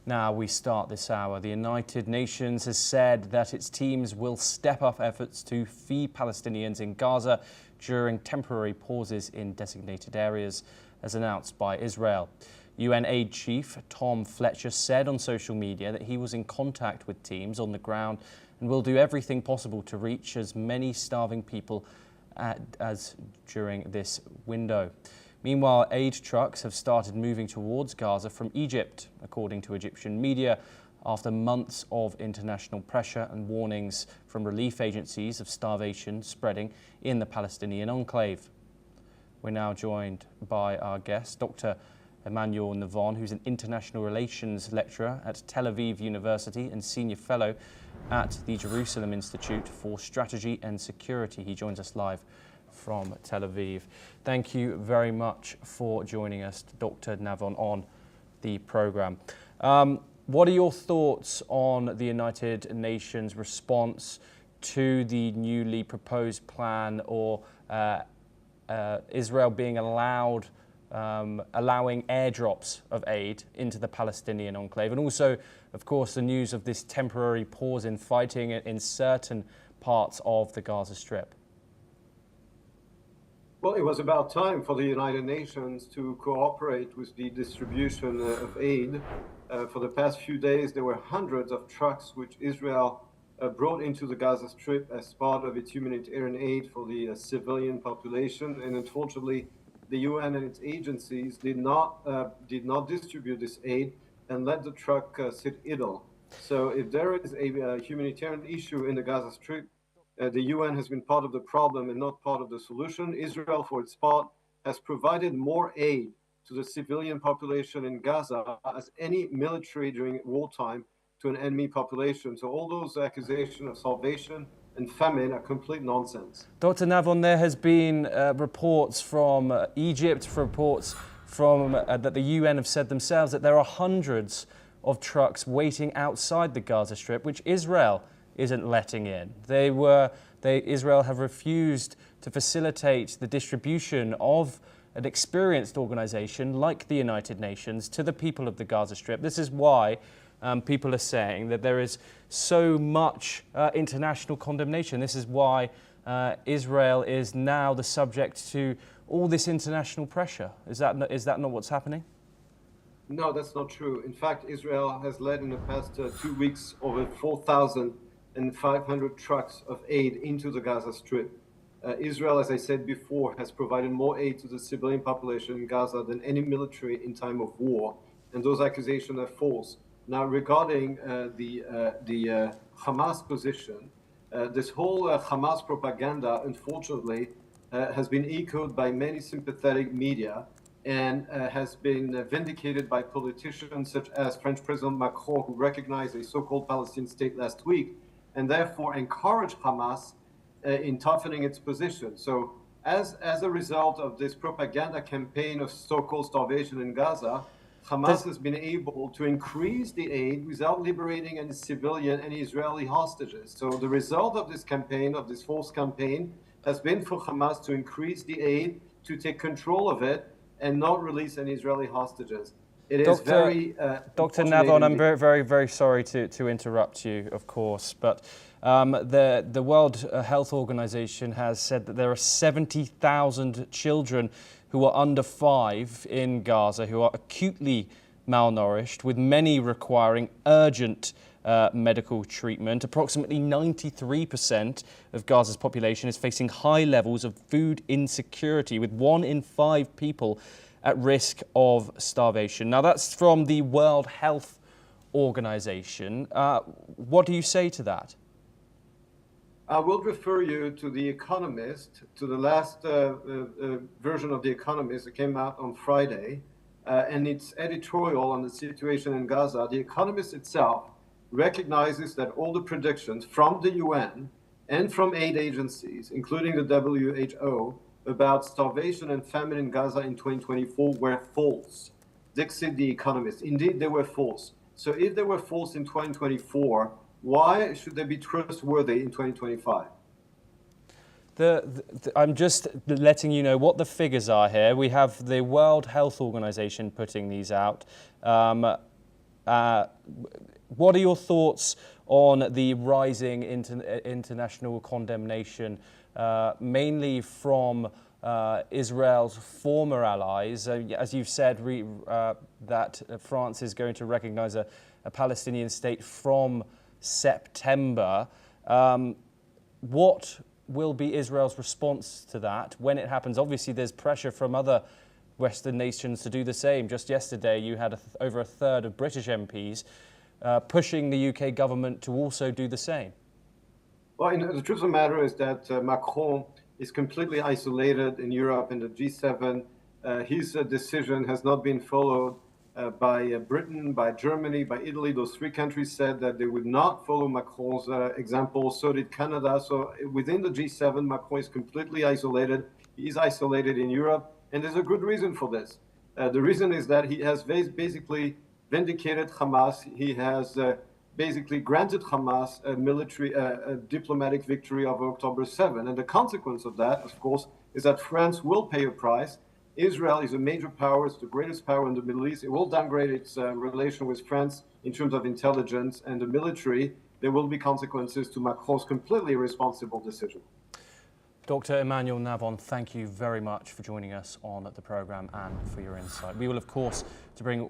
Now we start this hour. The United Nations has said that its teams will step up efforts to feed Palestinians in Gaza during temporary pauses in designated areas, as announced by Israel. UN aid chief Tom Fletcher said on social media that he was in contact with teams on the ground and will do everything possible to reach as many starving people as during this window. Meanwhile, aid trucks have started moving towards Gaza from Egypt, according to Egyptian media, after months of international pressure and warnings from relief agencies of starvation spreading in the Palestinian enclave. We're now joined by our guest, Dr. Emmanuel Navon, who's an international relations lecturer at Tel Aviv University and senior fellow at the Jerusalem Institute for Strategy and Security. He joins us live from Tel Aviv. Thank you very much for joining us, Dr. Navon, on the program. What are your thoughts on the United Nations response to the newly proposed plan, or Israel being allowing airdrops of aid into the Palestinian enclave, and also, of course, the news of this temporary pause in fighting in certain parts of the Gaza Strip? Well, it was about time for the United Nations to cooperate with the distribution of aid. For the past few days, there were hundreds of trucks which Israel brought into the Gaza Strip as part of its humanitarian aid for the civilian population. And unfortunately, the UN and its agencies did not distribute this aid and let the truck sit idle. So if there is a humanitarian issue in the Gaza Strip, the UN has been part of the problem and not part of the solution. Israel, for its part, has provided more aid to the civilian population in Gaza as any military during wartime to an enemy population. So all those accusations of starvation and famine are complete nonsense. Dr. Navon, there has been reports from Egypt, reports from that the UN have said themselves that there are hundreds of trucks waiting outside the Gaza Strip, which Israel isn't letting in. Israel have refused to facilitate the distribution of an experienced organization like the United Nations to the people of the Gaza Strip. This is why people are saying that there is so much international condemnation. This is why Israel is now the subject to all this international pressure. Is that not what's happening? No, that's not true. In fact, Israel has led in the past 2 weeks over 4,500 trucks of aid into the Gaza Strip. Israel, as I said before, has provided more aid to the civilian population in Gaza than any military in time of war, and those accusations are false. Now, regarding the Hamas position, this whole Hamas propaganda, unfortunately, has been echoed by many sympathetic media and has been vindicated by politicians such as French President Macron, who recognized a so-called Palestinian state last week, and therefore encouraged Hamas in toughening its position. So as a result of this propaganda campaign of so-called starvation in Gaza, Hamas has been able to increase the aid without liberating any civilian, any Israeli hostages. So the result of this campaign, of this false campaign, has been for Hamas to increase the aid, to take control of it, and not release any Israeli hostages. It is very Dr. Navon, I'm very, very sorry to interrupt you, of course, but the World Health Organization has said that there are 70,000 children who are under 5 in Gaza who are acutely malnourished, with many requiring urgent medical treatment. Approximately 93% of Gaza's population is facing high levels of food insecurity, with 1 in 5 people at risk of starvation. Now, that's from the World Health Organization. What do you say to that? I will refer you to The Economist, to the last version of The Economist that came out on Friday, and its editorial on the situation in Gaza. The Economist itself recognizes that all the predictions from the UN and from aid agencies, including the WHO, about starvation and famine in Gaza in 2024 were false. Dixit The Economist. Indeed, they were false. So if they were false in 2024, why should they be trustworthy in 2025? I'm just letting you know what the figures are here. We have the World Health Organization putting these out. What are your thoughts on the rising international condemnation, mainly from Israel's former allies? As you've said, that France is going to recognize a Palestinian state from September. What will be Israel's response to that when it happens? Obviously, there's pressure from other Western nations to do the same. Just yesterday, you had over a third of British MPs pushing the UK government to also do the same. Well, the truth of the matter is that Macron is completely isolated in Europe and the G7. His decision has not been followed by Britain, by Germany, by Italy. Those three countries said that they would not follow Macron's example. So did Canada. So within the G7, Macron is completely isolated. He is isolated in Europe. And there's a good reason for this. The reason is that he has basically vindicated Hamas. He has basically granted Hamas a diplomatic victory over October 7. And the consequence of that, of course, is that France will pay a price. Israel is a major power. It's the greatest power in the Middle East. It will downgrade its relation with France in terms of intelligence and the military. There will be consequences to Macron's completely irresponsible decision. Dr. Emmanuel Navon, thank you very much for joining us on the programme and for your insight. We will, of course, to bring